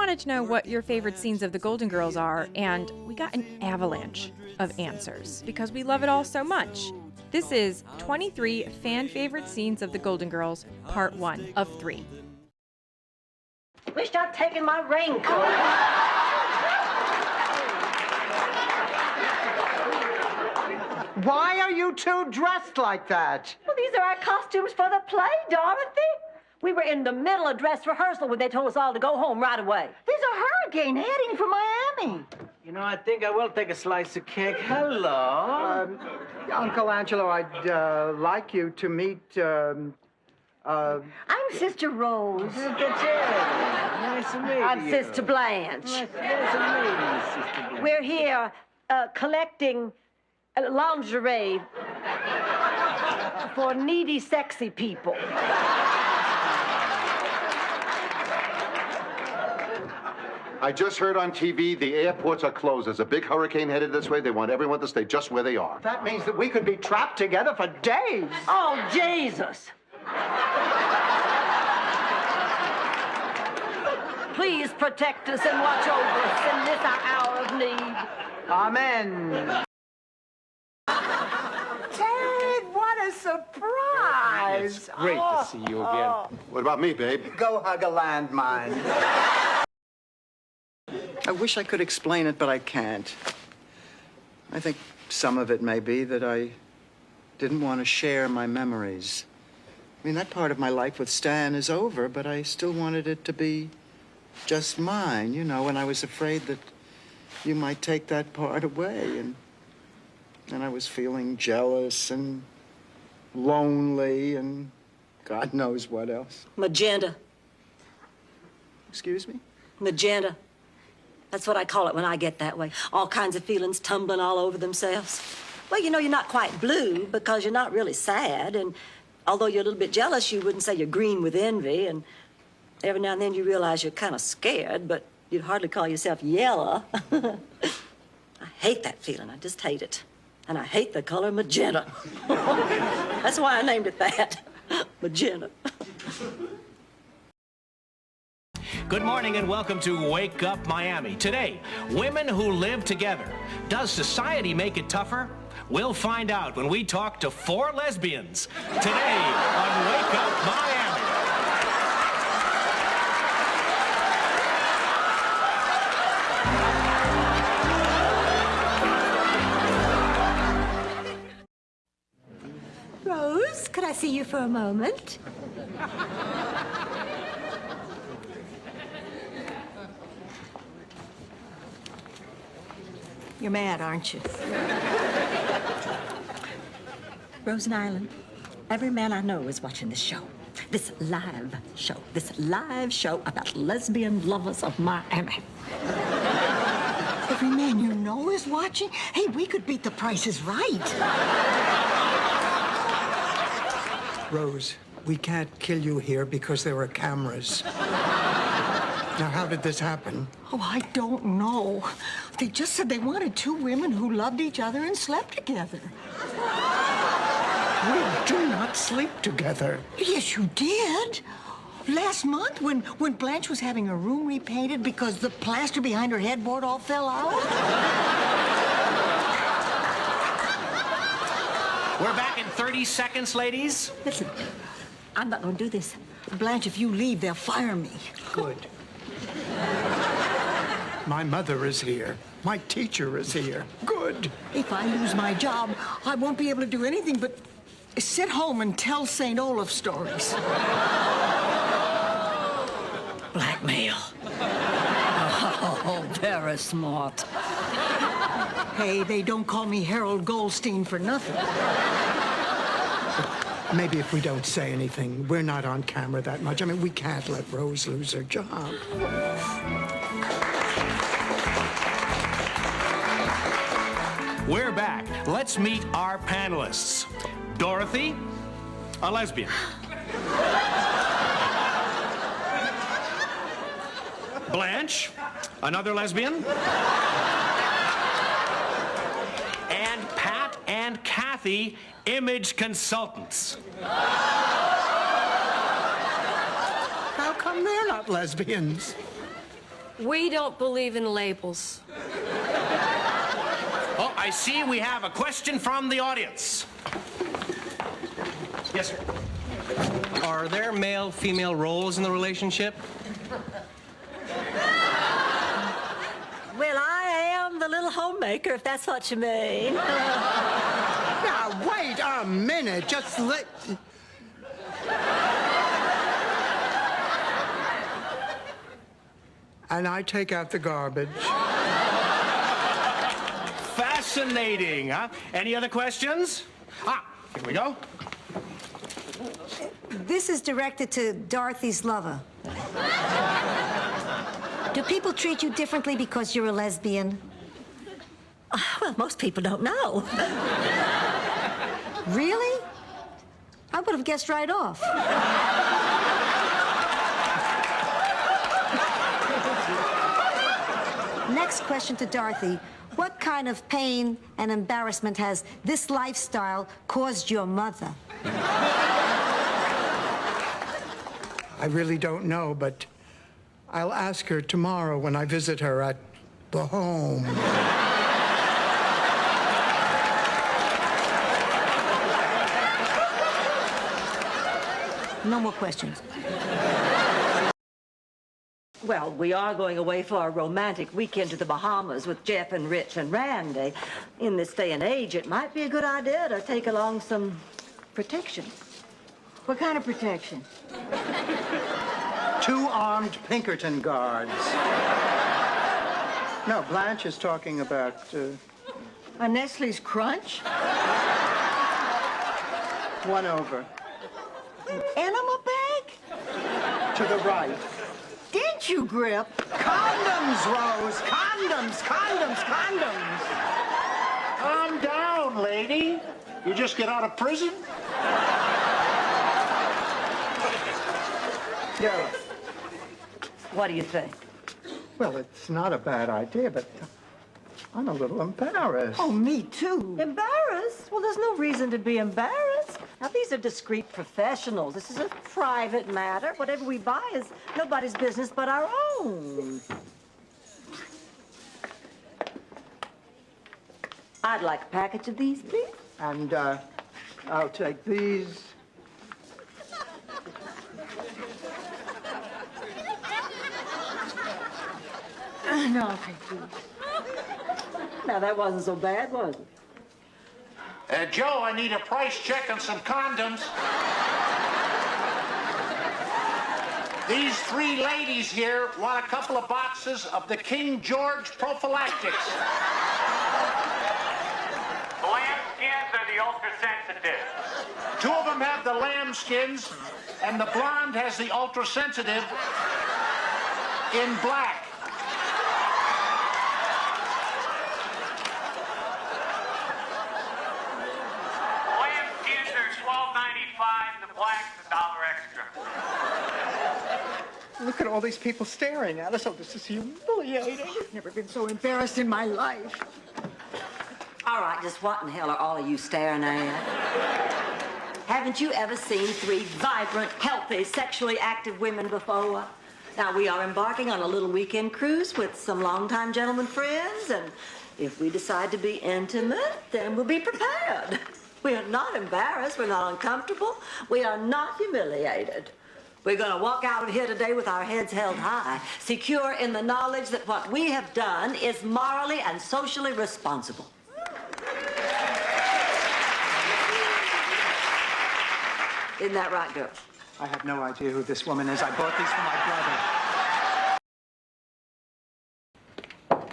wanted to know what your favorite scenes of The Golden Girls are, and we got an avalanche of answers because we love it all so much. This is 23 fan favorite scenes of The Golden Girls, part 1 of 3. Wished I'd taken my raincoat. Why are you two dressed like that? Well, these are our costumes for the play, Dorothy. We were in the middle of dress rehearsal when they told us all to go home right away. There's a hurricane heading for Miami. You know, I think I will take a slice of cake. Hello. Uncle Angelo, I'd like you to meet, I'm Sister Rose. Sister Cherry. Nice to meet you. I'm Sister Blanche. Nice to meet you, Sister Blanche. We're here collecting lingerie for needy, sexy people. I just heard on TV the airports are closed. There's a big hurricane headed this way. They want everyone to stay just where they are. that means that we could be trapped together for days. Oh, Jesus. Please protect us and watch over us in this our hour of need. Amen. Ted, what a surprise. It's great to see you again. What about me, babe? Go hug a landmine. I wish I could explain it, but I can't. I think some of it may be that I didn't want to share my memories. I mean, that part of my life with Stan is over, but I still wanted it to be just mine, you know, and I was afraid that you might take that part away, and I was feeling jealous and lonely and God knows what else. Magenta. Excuse me? Magenta. That's what I call it when I get that way. All kinds of feelings tumbling all over themselves. Well, you know, you're not quite blue because you're not really sad, and although you're a little bit jealous, you wouldn't say you're green with envy, and every now and then you realize you're kind of scared, but you'd hardly call yourself yellow. I hate that feeling. I just hate it. And I hate the color magenta. That's why I named it that. Magenta. Good morning and welcome to Wake Up Miami. Today, women who live together. Does society make it tougher? We'll find out when we talk to 4 lesbians. Today on Wake Up Miami. Rose, could I see you for a moment? You're mad, aren't you? Rosen Island, every man I know is watching this show. This live show about lesbian lovers of Miami. Every man you know is watching? Hey, we could beat the prices right. Rose, we can't kill you here because there are cameras. Now, how did this happen? Oh, I don't know. They just said they wanted 2 women who loved each other and slept together. We do not sleep together. Yes, you did. Last month, when Blanche was having her room repainted because the plaster behind her headboard all fell out. We're back in 30 seconds, ladies. Listen, I'm not going to do this. Blanche, if you leave, they'll fire me. Good. My mother is here. My teacher is here. Good. If I lose my job, I won't be able to do anything but sit home and tell St. Olaf stories. Blackmail. Oh, very smart. Hey, they don't call me Harold Goldstein for nothing. Maybe if we don't say anything, we're not on camera that much. I mean, we can't let Rose lose her job. We're back. Let's meet our panelists. Dorothy, a lesbian. Blanche, another lesbian. And Pat and Kathy, image consultants. How come they're not lesbians? We don't believe in labels. Oh, I see we have a question from the audience. Yes, sir. Are there male-female roles in the relationship? Well, I am the little homemaker, if that's what you mean. Now, wait a minute. Just let... And I take out the garbage. Fascinating, huh? Any other questions? Ah, here we go. This is directed to Dorothy's lover. Do people treat you differently because you're a lesbian? Well, most people don't know. Really? I would have guessed right off. Next question to Dorothy. What kind of pain and embarrassment has this lifestyle caused your mother? I really don't know, but I'll ask her tomorrow when I visit her at the home. No more questions. Well, we are going away for a romantic weekend to the Bahamas with Jeff and Rich and Randy. In this day and age, it might be a good idea to take along some protection. What kind of protection? 2 armed Pinkerton guards. No, Blanche is talking about, A Nestle's Crunch? one over. Enema bag? To the right. Didn't you, Grip? Condoms, Rose! Condoms! Condoms! Condoms! Calm down, lady. You just get out of prison? Yeah. What do you think? Well, it's not a bad idea, but I'm a little embarrassed. Oh, me too. Embarrassed? Well, there's no reason to be embarrassed. Now, these are discreet professionals. This is a private matter. Whatever we buy is nobody's business but our own. I'd like a package of these, please. And, I'll take these. No, thank you. Now, that wasn't so bad, was it? Joe, I need a price check on some condoms. These 3 ladies here want a couple of boxes of the King George prophylactics. The lambskins are the ultra-sensitive. 2 of them have the lambskins, and the blonde has the ultra-sensitive in black. The black's $1 extra. Look at all these people staring at us. Oh, this is humiliating. I've never been so embarrassed in my life. All right, just what in the hell are all of you staring at? Haven't you ever seen 3 vibrant, healthy, sexually active women before? Now, we are embarking on a little weekend cruise with some longtime gentlemen friends, and if we decide to be intimate, then we'll be prepared. We are not embarrassed. We're not uncomfortable. We are not humiliated. We're going to walk out of here today with our heads held high, secure in the knowledge that what we have done is morally and socially responsible. Isn't that right, girls? I have no idea who this woman is. I bought these for my brother.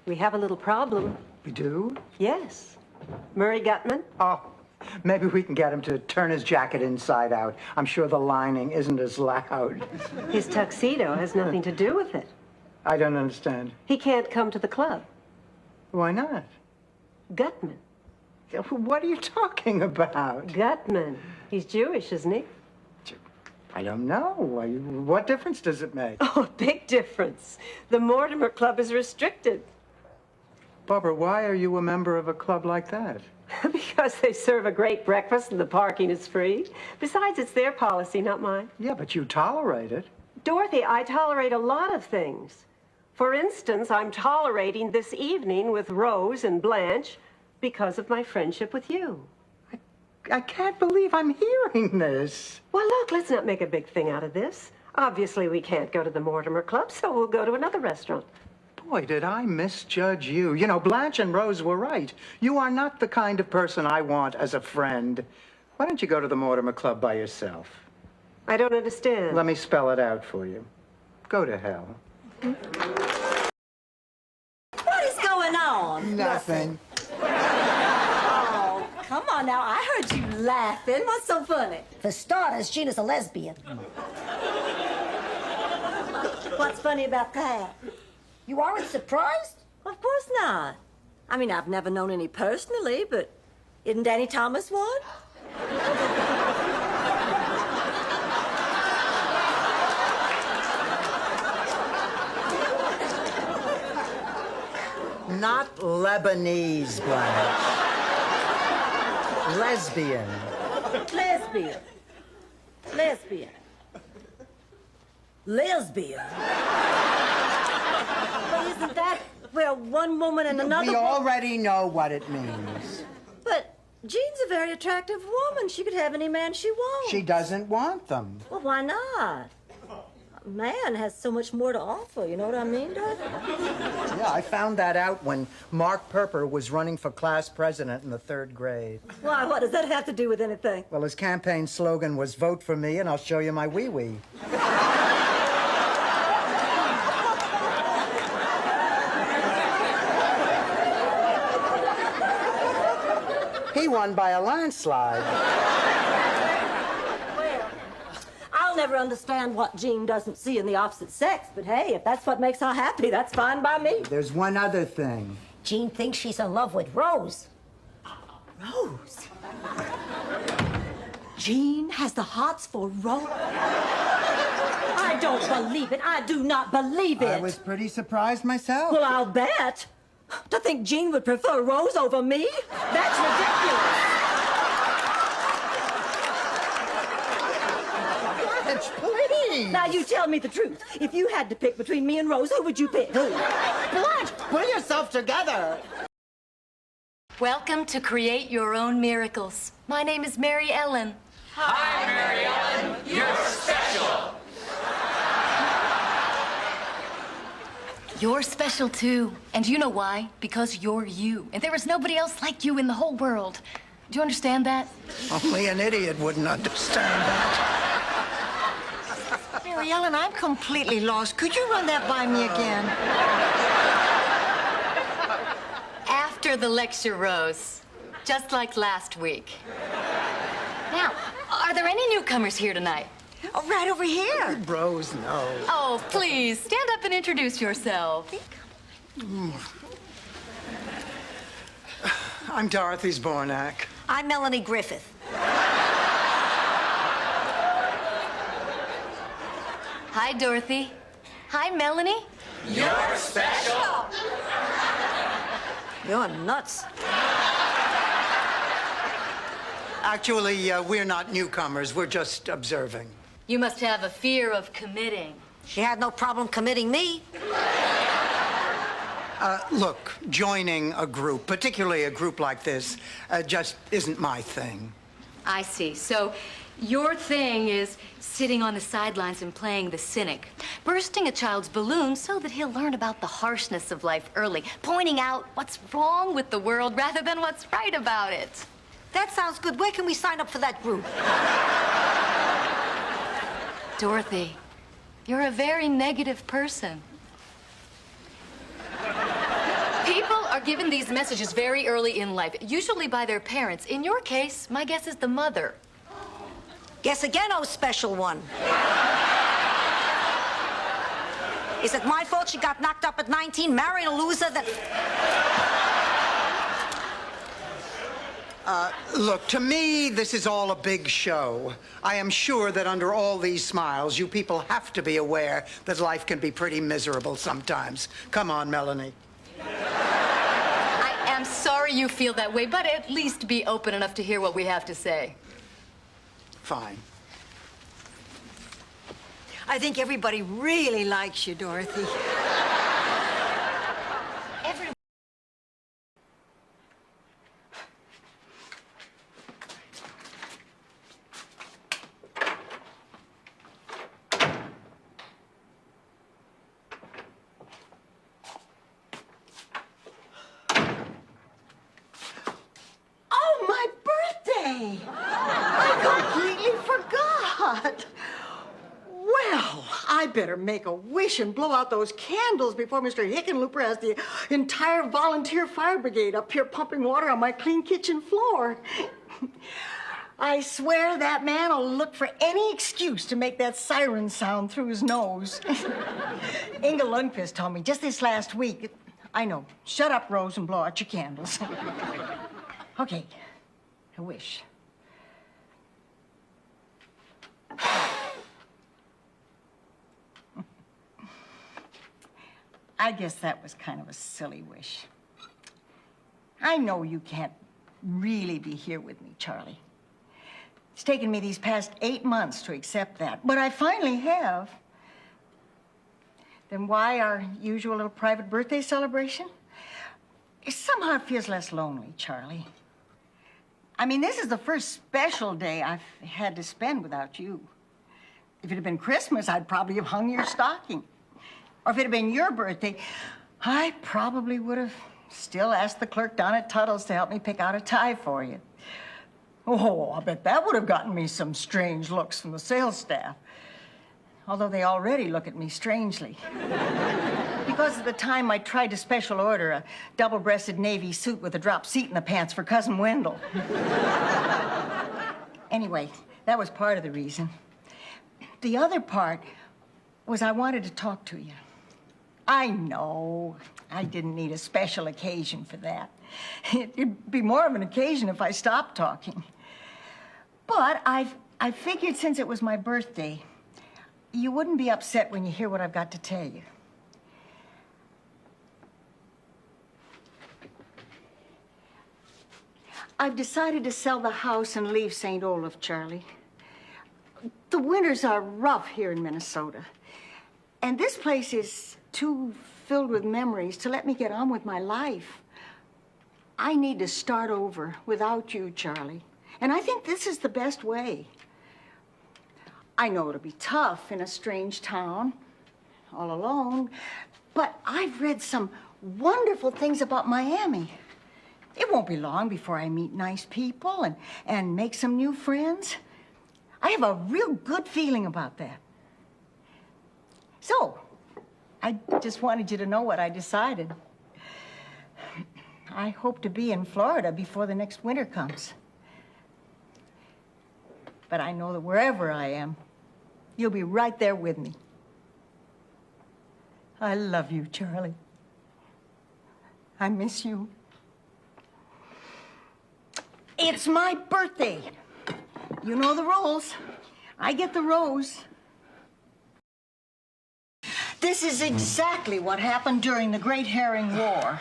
We have a little problem. We do? Yes. Murray Gutman? Oh, maybe we can get him to turn his jacket inside out. I'm sure the lining isn't as loud. His tuxedo has nothing to do with it. I don't understand. He can't come to the club. Why not? Gutman. What are you talking about? Gutman. He's Jewish, isn't he? I don't know. What difference does it make? Oh, big difference. The Mortimer Club is restricted. Barbara, why are you a member of a club like that? Because they serve a great breakfast and the parking is free. Besides, it's their policy, not mine. Yeah, but you tolerate it. Dorothy, I tolerate a lot of things. For instance, I'm tolerating this evening with Rose and Blanche because of my friendship with you. I can't believe I'm hearing this. Well, look, let's not make a big thing out of this. Obviously, we can't go to the Mortimer Club, so we'll go to another restaurant. Boy, did I misjudge you. You know, Blanche and Rose were right. You are not the kind of person I want as a friend. Why don't you go to the Mortimer Club by yourself? I don't understand. Let me spell it out for you. Go to hell. What is going on? Nothing. Oh, come on now. I heard you laughing. What's so funny? For starters, Gina's a lesbian. What's funny about that? You aren't surprised? Of course not. I mean, I've never known any personally, but isn't Danny Thomas one? Not Lebanese, Blanche. Lesbian. Lesbian. Lesbian. Lesbian. But isn't that, well, one woman and another We woman? already know what it means. But Jean's a very attractive woman. She could have any man she wants. She doesn't want them. Well, why not? A man has so much more to offer, you know what I mean, Dorothy? Yeah, I found that out when Mark Perper was running for class president in the 3rd grade. Why, what does that have to do with anything? Well, his campaign slogan was, "Vote for me and I'll show you my wee-wee." He won by a landslide. Well, I'll never understand what Jean doesn't see in the opposite sex, but hey, if that's what makes her happy, that's fine by me. There's one other thing. Jean thinks she's in love with Rose. Rose? Jean has the hots for Rose? I don't believe it. I do not believe it. I was pretty surprised myself. Well, I'll bet. To think Jean would prefer Rose over me? That's ridiculous. Blanche, please. Now, you tell me the truth. If you had to pick between me and Rose, who would you pick? Who? Blanche, pull yourself together. Welcome to Create Your Own Miracles. My name is Mary Ellen. Hi, Mary Ellen. You're special. You're special too. And you know why? Because you're you. And there is nobody else like you in the whole world. Do you understand that? Only an idiot wouldn't understand that. Mary Ellen, I'm completely lost. Could you run that by me again? After the lecture, Rose. Just like last week. Now, are there any newcomers here tonight? Oh, right over here. Rose, no. Oh, please, stand up and introduce yourself. I'm Dorothy Zbornak. I'm Melanie Griffith. Hi, Dorothy. Hi, Melanie. You're special. You're nuts. Actually, we're not newcomers. We're just observing. You must have a fear of committing. She had no problem committing me. Look, joining a group, particularly a group like this, just isn't my thing. I see. So your thing is sitting on the sidelines and playing the cynic, bursting a child's balloon so that he'll learn about the harshness of life early, pointing out what's wrong with the world rather than what's right about it. That sounds good. Where can we sign up for that group? Dorothy, you're a very negative person. People are given these messages very early in life, usually by their parents. In your case, my guess is the mother. Guess again, oh special one. Is it my fault she got knocked up at 19, married a loser that... Look, to me, this is all a big show. I am sure that under all these smiles, you people have to be aware that life can be pretty miserable sometimes. Come on, Melanie. I am sorry you feel that way, but at least be open enough to hear what we have to say. Fine. I think everybody really likes you, Dorothy. Oh, my birthday! I completely forgot. Well, I better make a wish and blow out those candles before Mr. Hickenlooper has the entire volunteer fire brigade up here pumping water on my clean kitchen floor. I swear that man will look for any excuse to make that siren sound through his nose. Inga Lundqvist told me just this last week. I know. Shut up, Rose, and blow out your candles. Okay. A wish. I guess that was kind of a silly wish. I know you can't really be here with me, Charlie. It's taken me these past 8 months to accept that, but I finally have. Then why our usual little private birthday celebration? Somehow it feels less lonely, Charlie. I mean, this is the first special day I've had to spend without you. If it had been Christmas, I'd probably have hung your stocking. Or if it had been your birthday, I probably would have still asked the clerk down at Tuttle's to help me pick out a tie for you. Oh, I bet that would have gotten me some strange looks from the sales staff. Although they already look at me strangely. Because at the time I tried to special order a double-breasted navy suit with a drop seat in the pants for Cousin Wendell. Anyway, that was part of the reason. The other part was I wanted to talk to you. I know I didn't need a special occasion for that. It'd be more of an occasion if I stopped talking. But I figured since it was my birthday, you wouldn't be upset when you hear what I've got to tell you. I've decided to sell the house and leave St. Olaf, Charlie. The winters are rough here in Minnesota. And this place is too filled with memories to let me get on with my life. I need to start over without you, Charlie. And I think this is the best way. I know it'll be tough in a strange town, all alone, but I've read some wonderful things about Miami. It won't be long before I meet nice people and make some new friends. I have a real good feeling about that. So, I just wanted you to know what I decided. I hope to be in Florida before the next winter comes. But I know that wherever I am, you'll be right there with me. I love you, Charlie. I miss you. It's my birthday. You know the rules. I get the rose. This is exactly what happened during the Great Herring War.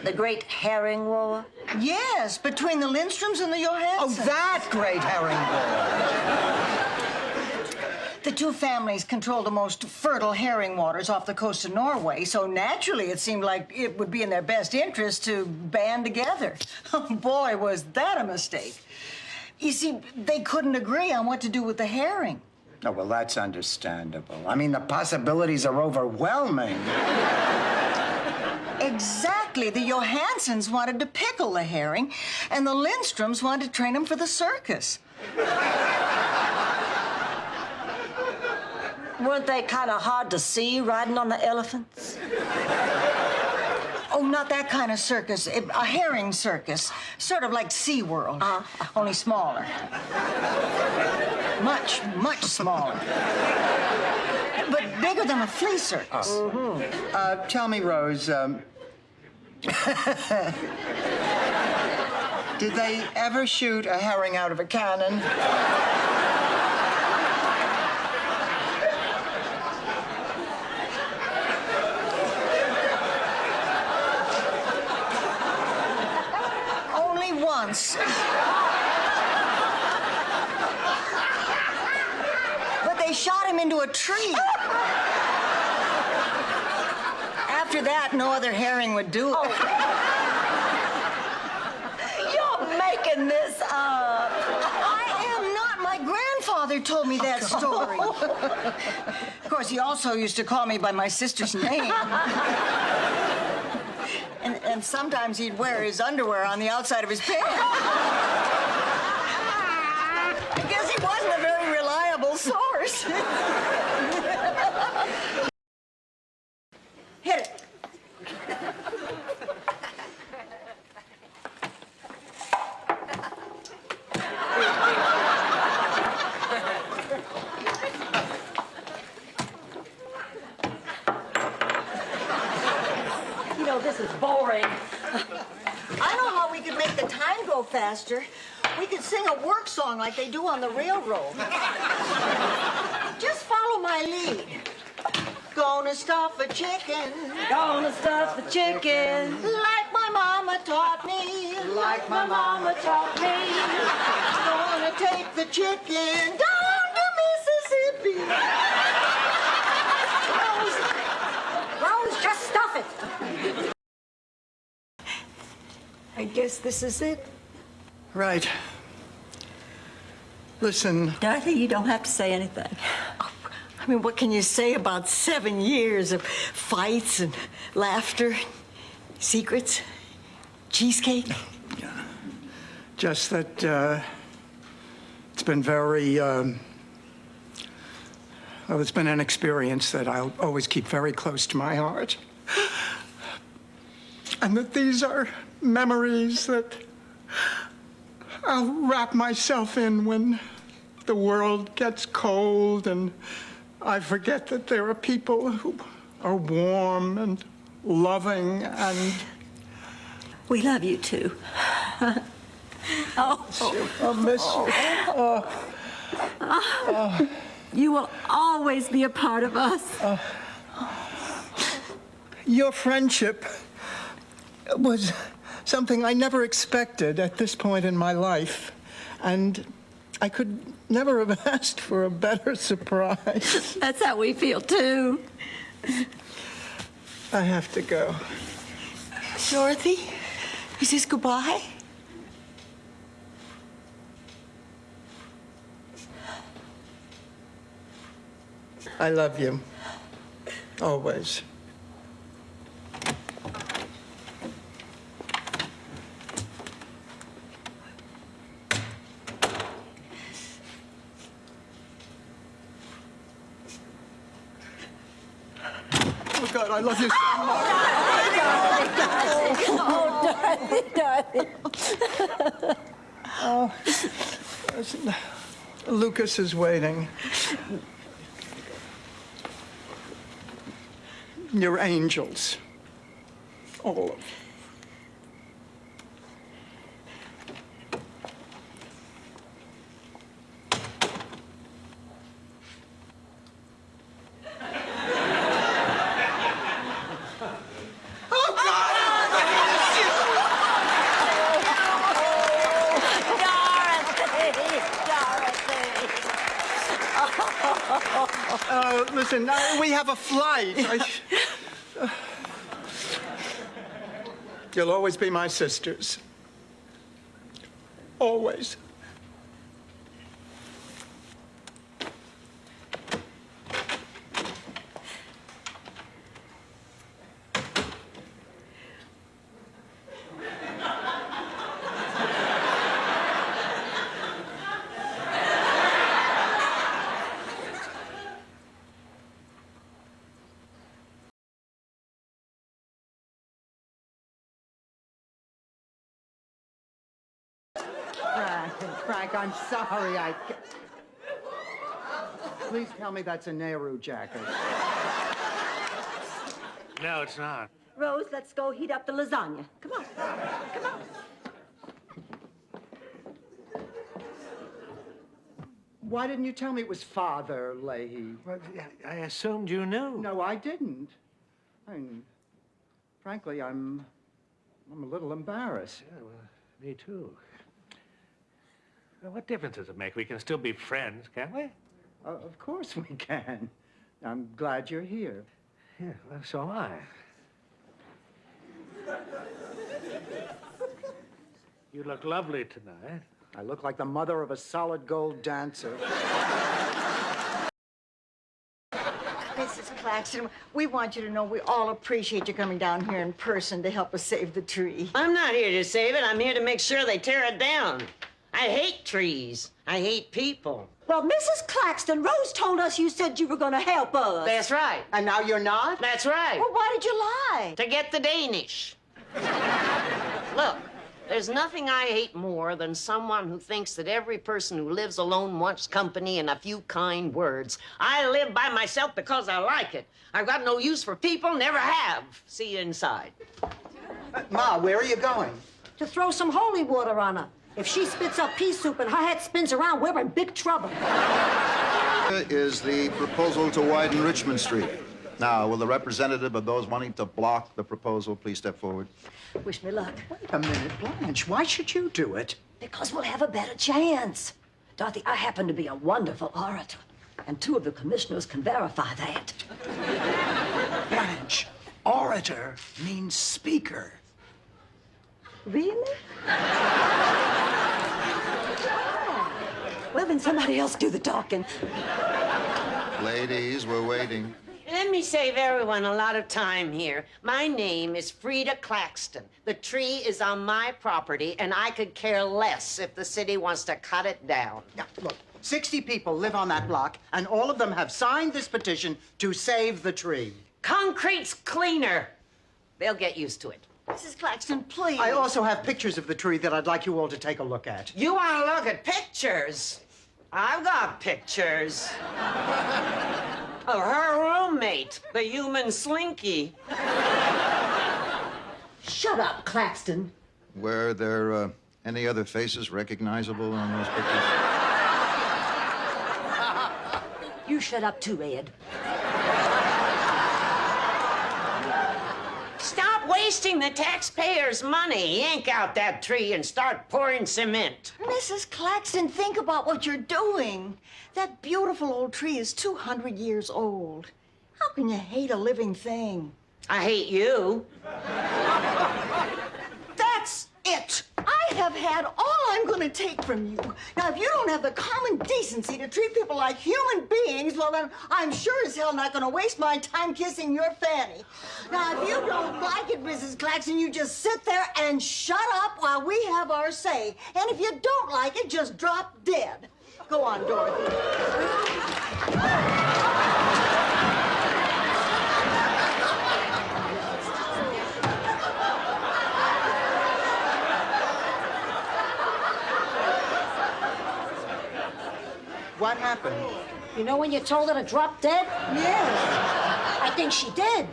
The Great Herring War? Yes, between the Lindstroms and the Johanssons. Oh, that Great Herring War. The two families controlled the most fertile herring waters off the coast of Norway, so naturally it seemed like it would be in their best interest to band together. Oh, boy, was that a mistake. You see, they couldn't agree on what to do with the herring. Oh, well, that's understandable. I mean, the possibilities are overwhelming. Exactly. The Johanssons wanted to pickle the herring, and the Lindstroms wanted to train him for the circus. Weren't they kind of hard to see riding on the elephants? Oh, not that kind of circus. A herring circus. Sort of like SeaWorld, only smaller. Much, much smaller. But bigger than a flea circus. Mm-hmm. Tell me, Rose, did they ever shoot a herring out of a cannon? Once. they shot him into a tree. After that, no other herring would do it. Oh. You're making this up. I am not. My grandfather told me that story. Of course, he also used to call me by my sister's name. And sometimes he'd wear his underwear on the outside of his pants. I guess he wasn't a very reliable source. Hit it. You know, this is boring. I know how we could make the time go faster. We could sing a work song like they do on the railroad. Just follow my lead. Gonna stuff a chicken. Gonna stuff the chicken. Like my mama taught me. Like my mama taught me. Gonna take the chicken down to Mississippi. Rose, just stuff it. I guess this is it. Right. Listen. Dorothy, you don't have to say anything. I mean, what can you say about 7 years of fights and laughter, secrets, cheesecake? Just that it's been very, well, it's been an experience that I'll always keep very close to my heart. And that these are memories that I'll wrap myself in when the world gets cold and I forget that there are people who are warm and loving and... We love you, too. I'll miss you. You will always be a part of us. Your friendship was something I never expected at this point in my life, and I could never have asked for a better surprise. That's how we feel, too. I have to go. Dorothy, is this goodbye? I love you. Always. Oh, God, I love you so much. Dorothy. Oh, listen, Lucas is waiting. You're angels. All of you. Listen, we have a flight. You'll always be my sisters. Always. Frank, I'm sorry. Please tell me that's a Nehru jacket. No, it's not. Rose, let's go heat up the lasagna. Come on. Come on. Why didn't you tell me it was Father Leahy? Well, I assumed you knew. No, I didn't. I mean, frankly, I'm a little embarrassed. Yeah, well, me too. Well, what difference does it make? We can still be friends, can't we? Of course we can. I'm glad you're here. Yeah, so am I. You look lovely tonight. I look like the mother of a solid gold dancer. Mrs. Claxton, we want you to know we all appreciate you coming down here in person to help us save the tree. I'm not here to save it. I'm here to make sure they tear it down. I hate trees. I hate people. Well, Mrs. Claxton, Rose told us you said you were going to help us. That's right. And now you're not? That's right. Well, why did you lie? To get the Danish. Look, there's nothing I hate more than someone who thinks that every person who lives alone wants company and a few kind words. I live by myself because I like it. I've got no use for people, never have. See you inside. Ma, where are you going? To throw some holy water on her. If she spits up pea soup and her head spins around, we're in big trouble. Is the proposal to widen Richmond Street. Now, will the representative of those wanting to block the proposal please step forward? Wish me luck. Wait a minute, Blanche. Why should you do it? Because we'll have a better chance. Dorothy, I happen to be a wonderful orator, and 2 of the commissioners can verify that. Blanche, orator means speaker. Really? Well, then somebody else do the talking. Ladies, we're waiting. Let me save everyone a lot of time here. My name is Frida Claxton. The tree is on my property, and I could care less if the city wants to cut it down. Now, look, 60 people live on that block, and all of them have signed this petition to save the tree. Concrete's cleaner. They'll get used to it. Mrs. Claxton, please. I also have pictures of the tree that I'd like you all to take a look at. You want to look at pictures? I've got pictures. Of her roommate, the human Slinky. Shut up, Claxton. Were there any other faces recognizable on those pictures? You shut up too, Ed. Stop wasting the taxpayers' money. Yank out that tree and start pouring cement. Mrs. Claxton, think about what you're doing. That beautiful old tree is 200 years old. How can you hate a living thing? I hate you. That's it. I have had all I'm going to take from you. Now, if you don't have the common decency to treat people like human beings, well, then I'm sure as hell not going to waste my time kissing your fanny. Now, if you don't like it, Mrs. Claxton, you just sit there and shut up while we have our say. And if you don't like it, just drop dead. Go on, Dorothy. What happened? You know when you told her to drop dead? Yes. I think she did.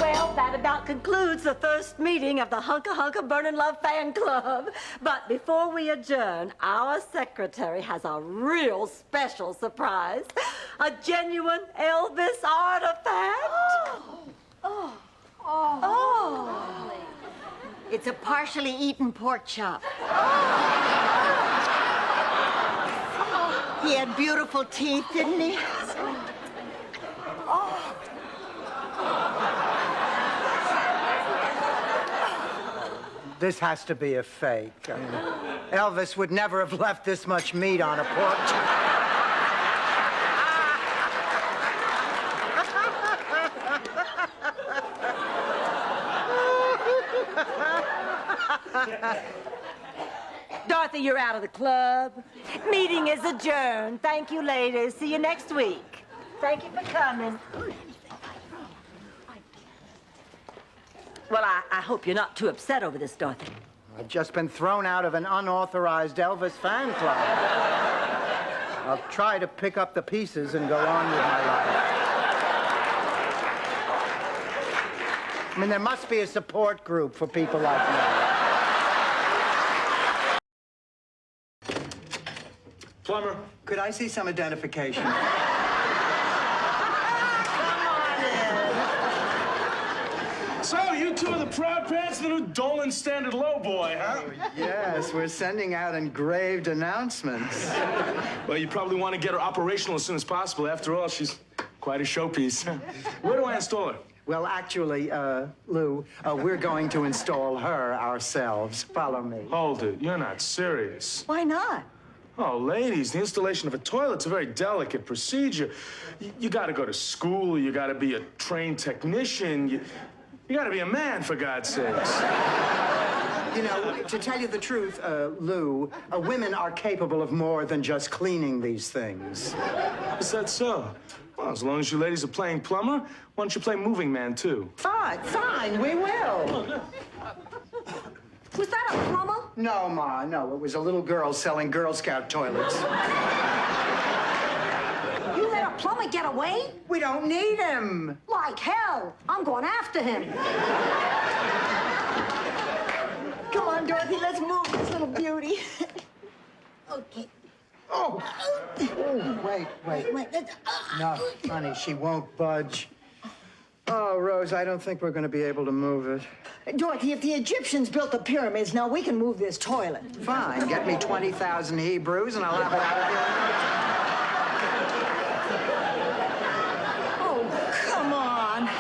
Well, that about concludes the first meeting of the Hunka Burnin' Love Fan Club. But before we adjourn, our secretary has a real special surprise. A genuine Elvis artifact. Oh. It's a partially eaten pork chop. He had beautiful teeth, didn't he? This has to be a fake. I mean, Elvis would never have left this much meat on a pork chop. Dorothy, you're out of the club. Meeting is adjourned. Thank you, ladies. See you next week. Thank you for coming. Well, I hope you're not too upset over this, Dorothy. I've just been thrown out of an unauthorized Elvis fan club. I'll try to pick up the pieces and go on with my life. I mean, there must be a support group for people like me. Plumber. Could I see some identification? So, you two are the proud parents of the new Dolan Standard Low boy, huh? Yes, we're sending out engraved announcements. Well, you probably want to get her operational as soon as possible. After all, she's quite a showpiece. Where do I install her? Well, actually, Lou, we're going to install her ourselves. Follow me. Hold it. You're not serious. Why not? Oh, ladies, the installation of a toilet's a very delicate procedure. You gotta go to school, you gotta be a trained technician, you gotta be a man, for God's sakes. You know, to tell you the truth, Lou, women are capable of more than just cleaning these things. Is that so? Well, as long as you ladies are playing plumber, why don't you play moving man, too? Fine, we will. Was that a plumber? No, Ma, no. It was a little girl selling Girl Scout toilets. You let a plumber get away? We don't need him. Like hell. I'm going after him. Come on, Dorothy, let's move this little beauty. Okay. Oh, wait. No, honey, she won't budge. Oh, Rose, I don't think we're going to be able to move it. Dorothy, if the Egyptians built the pyramids, now we can move this toilet. Fine, get me 20,000 Hebrews and I'll have it out of here. Oh, come on.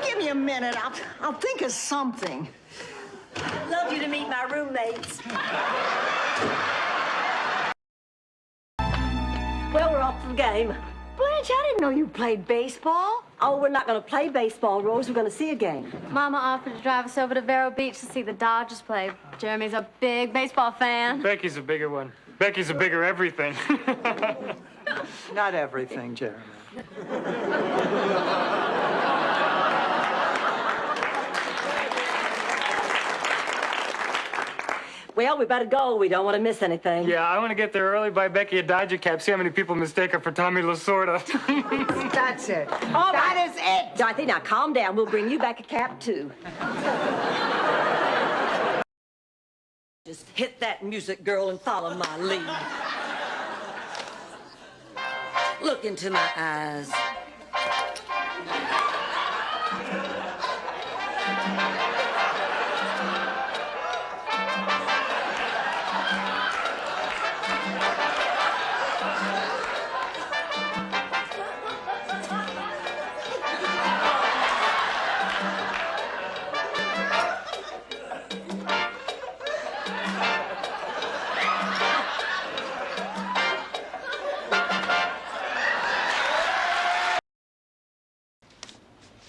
Give me a minute. I'll think of something. Love you to meet my roommates. Well, we're off to the game. Blanche, I didn't know you played baseball. Oh, we're not going to play baseball, Rose. We're going to see a game. Mama offered to drive us over to Vero Beach to see the Dodgers play. Jeremy's a big baseball fan. Becky's a bigger one. Becky's a bigger everything. Not everything, Jeremy. Well, we better go. We don't want to miss anything. Yeah, I want to get there early, buy Becky a Dodger cap, see how many people mistake her for Tommy Lasorda. That's it. All That right. is it. Dorothy, now calm down. We'll bring you back a cap, too. Just hit that music, girl, and follow my lead. Look into my eyes.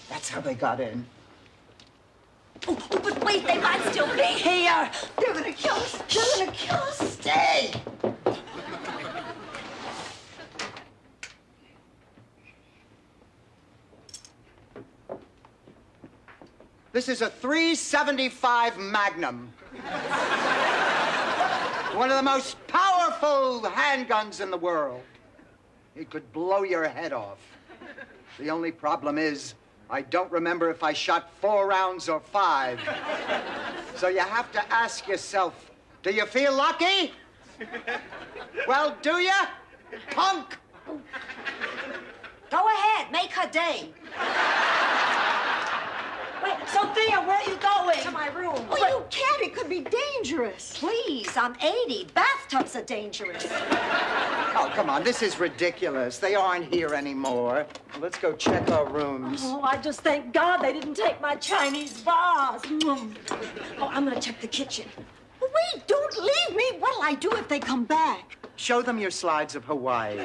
That's how they got in. Oh, but wait, they might still be here. They're gonna kill us. They're gonna kill us. Stay. This is a .375 Magnum. One of the most powerful handguns in the world. It could blow your head off. The only problem is, I don't remember if I shot 4 rounds or 5. So you have to ask yourself, do you feel lucky? Well, do you? Punk! Go ahead, make her day. Wait, Sophia, where are you going? To my room. Oh, you can't. It could be dangerous. Please, I'm 80. Bathtubs are dangerous. Oh, come on, this is ridiculous. They aren't here anymore. Let's go check our rooms. Oh, I just thank God they didn't take my Chinese vase. Oh, I'm gonna check the kitchen. Wait, don't leave me. What'll I do if they come back? Show them your slides of Hawaii.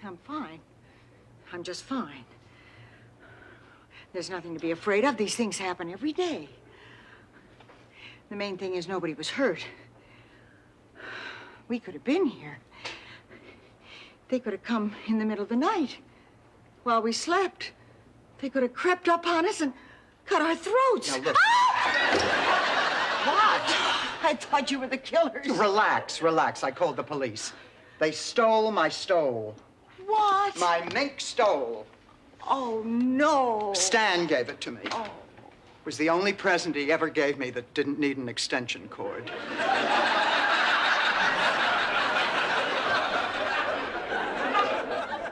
I'm fine. I'm just fine. There's nothing to be afraid of. These things happen every day. The main thing is nobody was hurt. We could have been here. They could have come in the middle of the night while we slept. They could have crept up on us and cut our throats. Now, look. What? I thought you were the killers. Relax, relax. I called the police. They stole my stole. What? My mink stole. Oh, no. Stan gave it to me. Oh. It was the only present he ever gave me that didn't need an extension cord.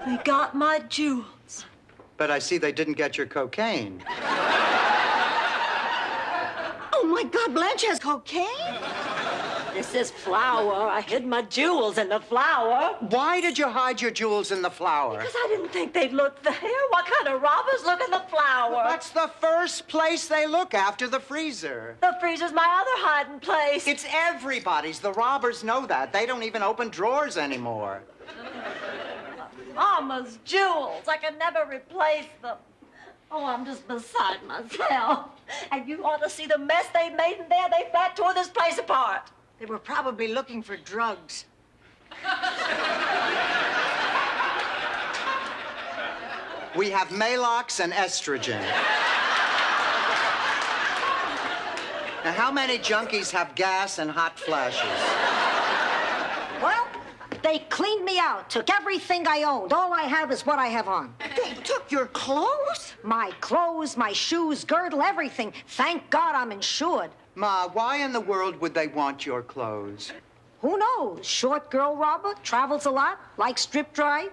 They got my jewels. But I see they didn't get your cocaine. Oh, my God, Blanche has cocaine? This is flour. I hid my jewels in the flour. Why did you hide your jewels in the flour? Because I didn't think they'd look there. What kind of robbers look in the flour? That's the first place they look after the freezer. The freezer's my other hiding place. It's everybody's. The robbers know that. They don't even open drawers anymore. Mama's jewels. I can never replace them. Oh, I'm just beside myself. And you ought to see the mess they made in there. They flat tore this place apart. They were probably looking for drugs. We have Maalox and estrogen. Now, how many junkies have gas and hot flashes? Well, they cleaned me out, took everything I owned. All I have is what I have on. They took your clothes? My clothes, my shoes, girdle, everything. Thank God I'm insured. Ma, why in the world would they want your clothes? Who knows? Short girl robber, travels a lot, likes strip drive.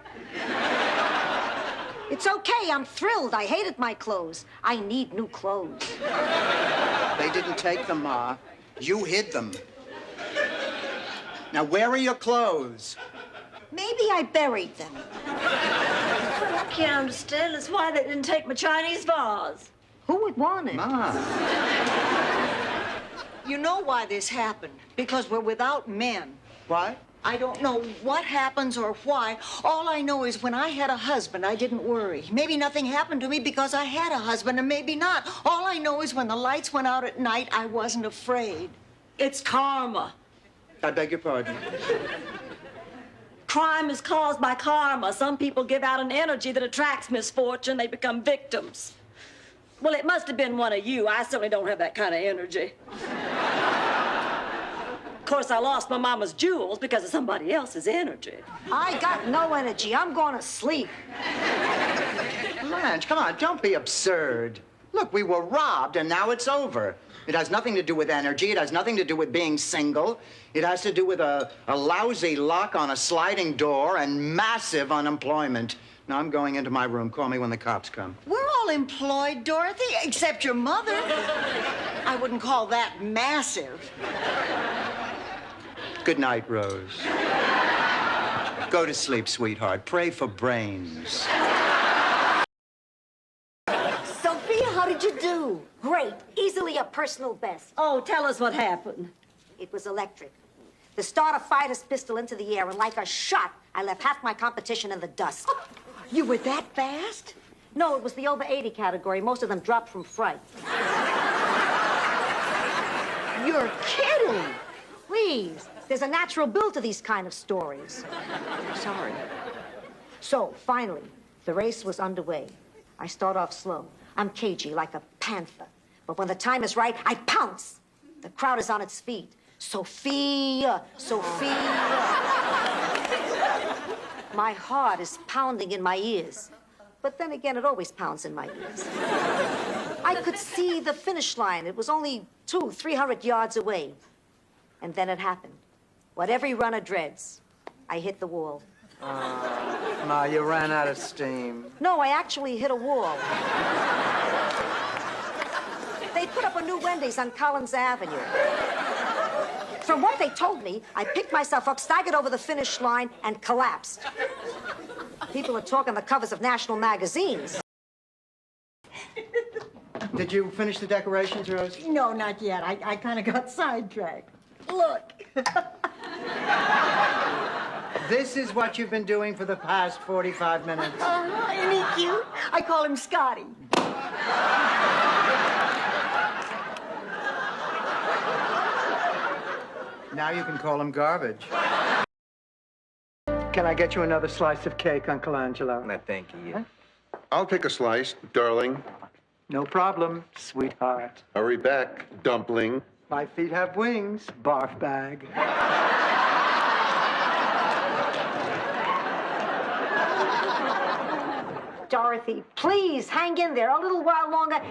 It's okay, I'm thrilled. I hated my clothes. I need new clothes. They didn't take them, Ma. You hid them. Now, where are your clothes? Maybe I buried them. What I can't understand is why they didn't take my Chinese vase. Who would want it? Ma. You know why this happened? Because we're without men. What? I don't know what happens or why. All I know is when I had a husband, I didn't worry. Maybe nothing happened to me because I had a husband, and maybe not. All I know is when the lights went out at night, I wasn't afraid. It's karma. I beg your pardon. Crime is caused by karma. Some people give out an energy that attracts misfortune. They become victims. Well, it must have been one of you. I certainly don't have that kind of energy. Of course, I lost my mama's jewels because of somebody else's energy. I got no energy. I'm going to sleep. Blanche, come on, don't be absurd. Look, we were robbed, and now it's over. It has nothing to do with energy. It has nothing to do with being single. It has to do with a lousy lock on a sliding door and massive unemployment. Now, I'm going into my room. Call me when the cops come. We're all employed, Dorothy, except your mother. I wouldn't call that massive. Good night, Rose. Go to sleep, sweetheart. Pray for brains. Sophia, how did you do? Great. Easily a personal best. Oh, tell us what happened. It was electric. The starter fired his pistol into the air, and like a shot, I left half my competition in the dust. You were that fast? No, it was the over 80 category. Most of them dropped from fright. You're kidding. Please. There's a natural build to these kind of stories. Sorry. So, finally, the race was underway. I start off slow. I'm cagey, like a panther. But when the time is right, I pounce. The crowd is on its feet. Sophia, Sophia. My heart is pounding in my ears. But then again, it always pounds in my ears. I could see the finish line. It was only 200-300 yards away. And then it happened. What every runner dreads. I hit the wall. Ma, you ran out of steam. No, I actually hit a wall. They put up a new Wendy's on Collins Avenue. From what they told me, I picked myself up, staggered over the finish line, and collapsed. People are talking the covers of national magazines. Did you finish the decorations, Rose? No, not yet. I kind of got sidetracked. Look. This is what you've been doing for the past 45 minutes. Isn't he cute? I call him Scotty. Now you can call him garbage. Can I get you another slice of cake, Uncle Angelo? No, thank you. Huh? I'll take a slice, darling. No problem, sweetheart. Hurry back, dumpling. My feet have wings, barf bag. Dorothy, please hang in there a little while longer,